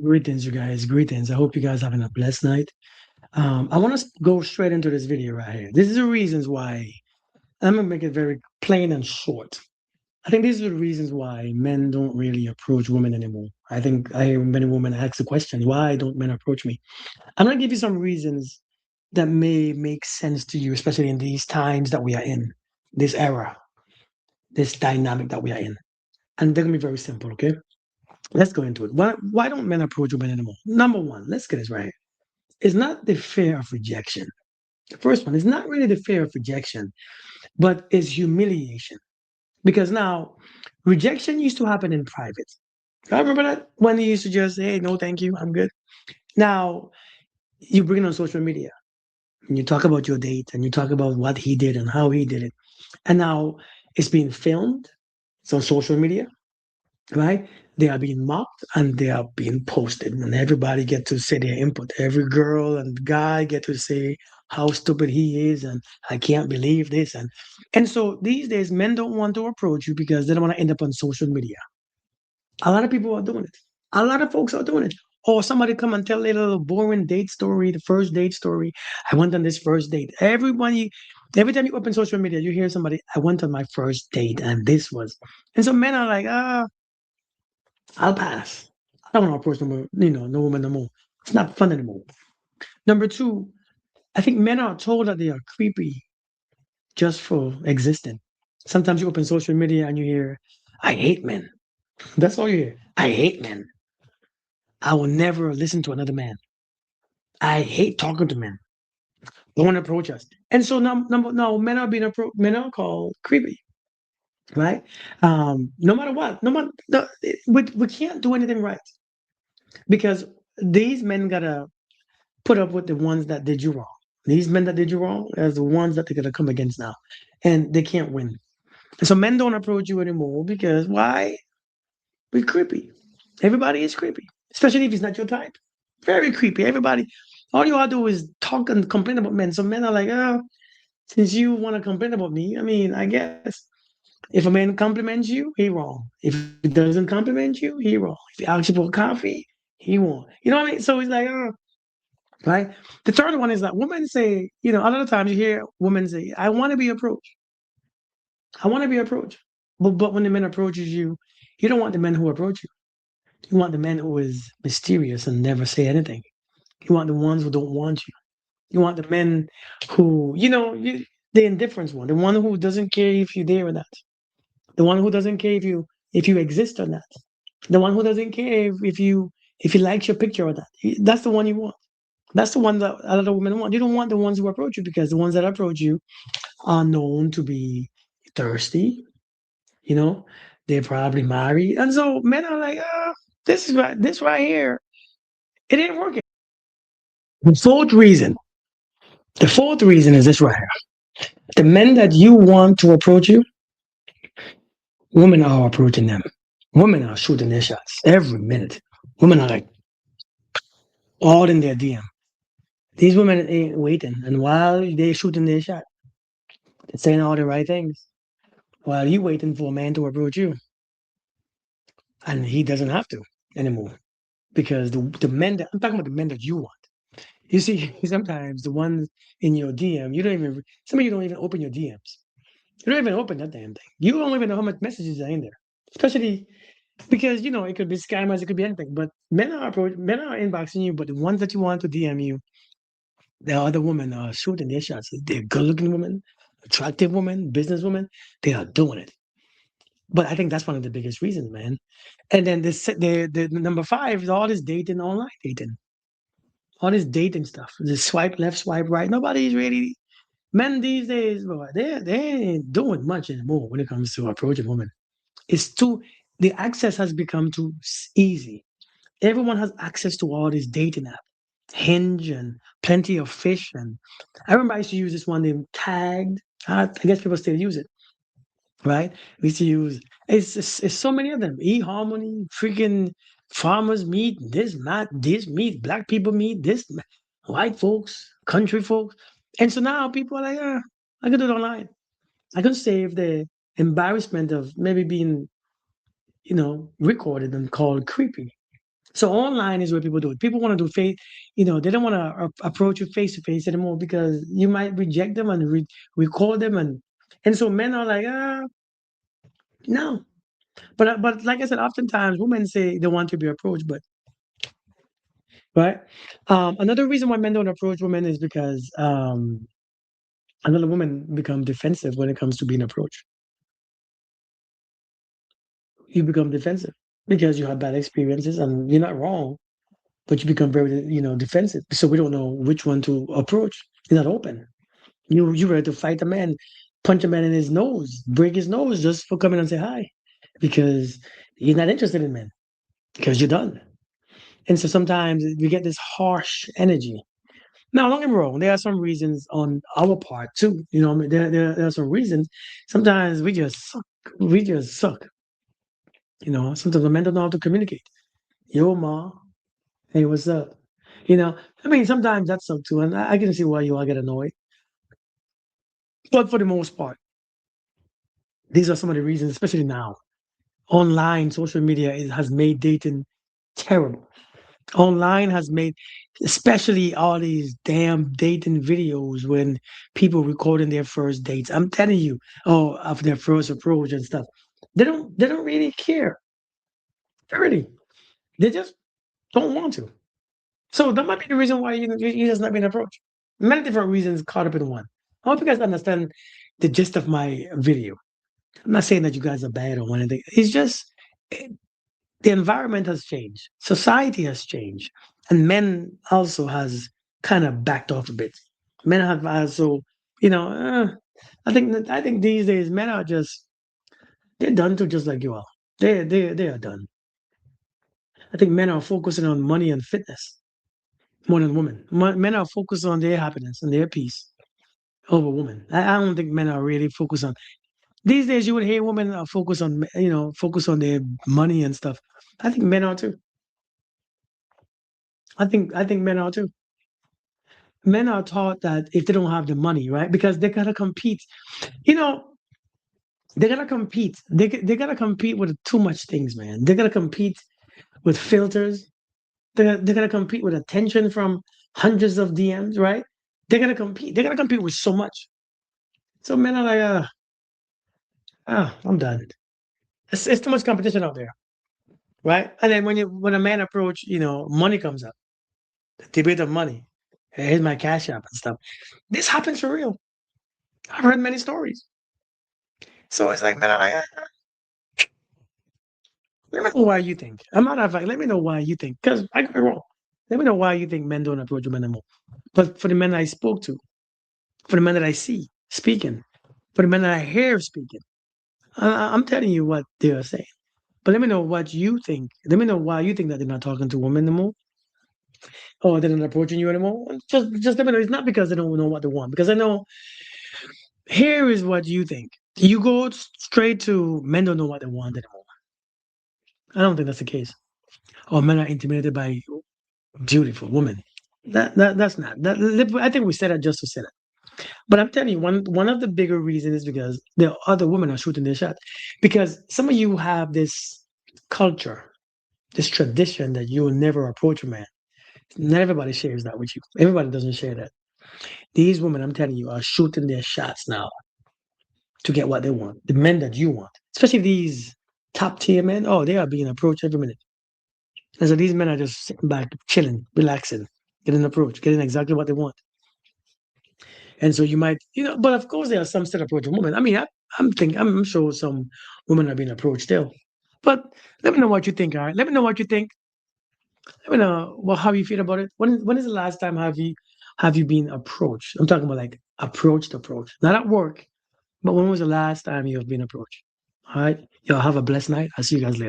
Greetings, you guys. Greetings. I hope you guys having a blessed night. I want to go straight into this video right here. This is the reasons why I'm gonna make it very plain and short. I think these are the reasons why men don't really approach women anymore. I think I hear many women ask the question, why don't men approach me? I'm gonna give you some reasons that may make sense to you, especially in these times that we are in, this era, this dynamic that we are in. And they're gonna be very simple, okay? Let's go into it. Why don't men approach women anymore? Number one, let's get this right. It's not the fear of rejection. The first one is not really the fear of rejection, but it's humiliation. Because now, rejection used to happen in private. I remember that when you used to just say, hey, no, thank you, I'm good. Now, you bring it on social media and you talk about your date and you talk about what he did and how he did it. And now it's being filmed. It's on social media, right? They are being mocked and they are being posted, and everybody get to say their input. Every girl and guy get to say how stupid he is, and I can't believe this, and so these days men don't want to approach you because they don't want to end up on social media. A lot of people are doing it. A lot of folks are doing it. Or somebody come and tell a little boring date story, the first date story. I went on this first date. Every time you open social media, you hear somebody, I went on my first date and this was. And so men are like, I'll pass. I don't want to approach no woman no more. It's not fun anymore. Number two, I think men are told that they are creepy just for existing. Sometimes you open social media and you hear, I hate men. That's all you hear. I hate men. I will never listen to another man. I hate talking to men. Don't want to approach us. And so now men are men are called creepy, right? No matter what, no matter no, we can't do anything right because these men gotta put up with the ones that did you wrong. These men that did you wrong as the ones that they're gonna come against now, and they can't win. And so men don't approach you anymore because why? We're creepy. Everybody is creepy, especially if it's not your type. Very creepy. Everybody, all you gotta do is talk and complain about men. So men are like, oh, since you want to complain about me, I mean, I guess if a man compliments you, he wrong. If he doesn't compliment you, he wrong. If he asks you for coffee, he wrong. You know what I mean? So it's like, right? The third one is that women say, a lot of times you hear women say, I want to be approached. I want to be approached. But when the man approaches you, you don't want the men who approach you. You want the man who is mysterious and never say anything. You want the ones who don't want you. You want the men who, the indifference one, the one who doesn't care if you're there or not. The one who doesn't care if you exist or not. The one who doesn't care if he likes your picture or not. That's the one you want. That's the one that a lot of women want. You don't want the ones who approach you because the ones that approach you are known to be thirsty. You know, they're probably married, and so men are like, this right here, it ain't working. The fourth reason, the fourth reason is this right here. The men that you want to approach you, women are approaching them. Women are shooting their shots every minute. Women are like all in their DM. These women ain't waiting, and while they shooting their shot, they're saying all the right things. While you waiting for a man to approach you, and he doesn't have to anymore because the men that I'm talking about the men that you want. You see, sometimes the ones in your DM, some of you don't even open your DMs. You don't even open that damn thing. You don't even know how much messages are in there, especially because it could be scammers, it could be anything. But men are inboxing you, but the ones that you want to DM you, the other women are shooting their shots. They're good-looking women, attractive women, business women. They are doing it. But I think that's one of the biggest reasons, man. And then the number five is all this dating, online dating, all this dating stuff. The swipe left, swipe right. Nobody's really men these days, boy. They ain't doing much anymore when it comes to approaching women. It's too the access has become too easy. Everyone has access to all these dating apps, Hinge and plenty of fish. And I remember I used to use this one named Tagged. I guess people still use it, right? We used to use it's so many of them. eHarmony, freaking farmers meet, this meet, black people meet, white folks, country folks. And so now people are like, I can do it online. I can save the embarrassment of maybe being, recorded and called creepy. So online is where people do it. People want to do face, they don't want to approach you face to face anymore because you might reject them and record them, and so men are like, no. But like I said, oftentimes women say they want to be approached, but right. Another reason why men don't approach women is because another woman become defensive when it comes to being approached. You become defensive because you have bad experiences, and you're not wrong, but you become very, defensive. So we don't know which one to approach. You're not open. You ready to fight a man, punch a man in his nose, break his nose just for coming and say hi, because you're not interested in men because you're done. And so sometimes we get this harsh energy. Now, don't get me wrong. There are some reasons on our part too. I mean, there are some reasons. Sometimes we just suck. We just suck. Sometimes the men don't know how to communicate. Yo, ma. Hey, what's up? I mean, sometimes that sucks too, and I can see why you all get annoyed. But for the most part, these are some of the reasons, especially now. Online social media has made dating terrible. Online has made, especially all these damn dating videos when people recording their first dates. I'm telling you, of their first approach and stuff. They don't really care. Really, they just don't want to. So that might be the reason why you just not being approached. Many different reasons caught up in one. I hope you guys understand the gist of my video. I'm not saying that you guys are bad or anything. It's just eh, the environment has changed, society has changed, and men also has kind of backed off a bit. Men have also, you know, uh, I think these days men are just they're done to just like you are. They are done. I think men are focusing on money and fitness more than women. Men are focused on their happiness and their peace over women. I don't think men are really focused on these days. You would hear women are focused on focus on their money and stuff. I think men are too. I think men are too. Men are taught that if they don't have the money, right, because they gotta compete. You know, they gotta compete. They gotta compete with too much things, man. They gotta compete with filters. They're gonna compete with attention from hundreds of DMs, right? They're gonna compete. They're gonna compete with so much. So men are like, I'm done. It's too much competition out there, right? And then when a man approach, money comes up. The debate of money. Hey, here's my cash app and stuff. This happens for real. I've heard many stories. So it's like, man, let me know why you think. I'm not a fact. Let me know why you think. Because I could be wrong. Let me know why you think men don't approach women anymore. But for the men I spoke to, for the men that I see speaking, for the men that I hear speaking, I'm telling you what they are saying. But let me know what you think. Let me know why you think that they're not talking to women anymore, or they're not approaching you anymore. Just let me know. It's not because they don't know what they want. Because I know here is what you think. You go straight to men don't know what they want anymore. I don't think that's the case. Or men are intimidated by beautiful women. That's not. I think we said that just to say that. But I'm telling you, one of the bigger reasons is because the other women are shooting their shot. Because some of you have this culture, this tradition that you will never approach a man. Not everybody shares that with you. Everybody doesn't share that. These women, I'm telling you, are shooting their shots now to get what they want. The men that you want, especially these top tier men. Oh, they are being approached every minute. And so these men are just sitting back, chilling, relaxing, getting approached, getting exactly what they want. And so you might, but of course there are some still approaching women. I mean, I'm sure some women are being approached still. But let me know what you think. All right, let me know what you think. Let me know how you feel about it. When is the last time have you been approached? I'm talking about like approached, not at work, but when was the last time you have been approached? All right, y'all have a blessed night. I'll see you guys later.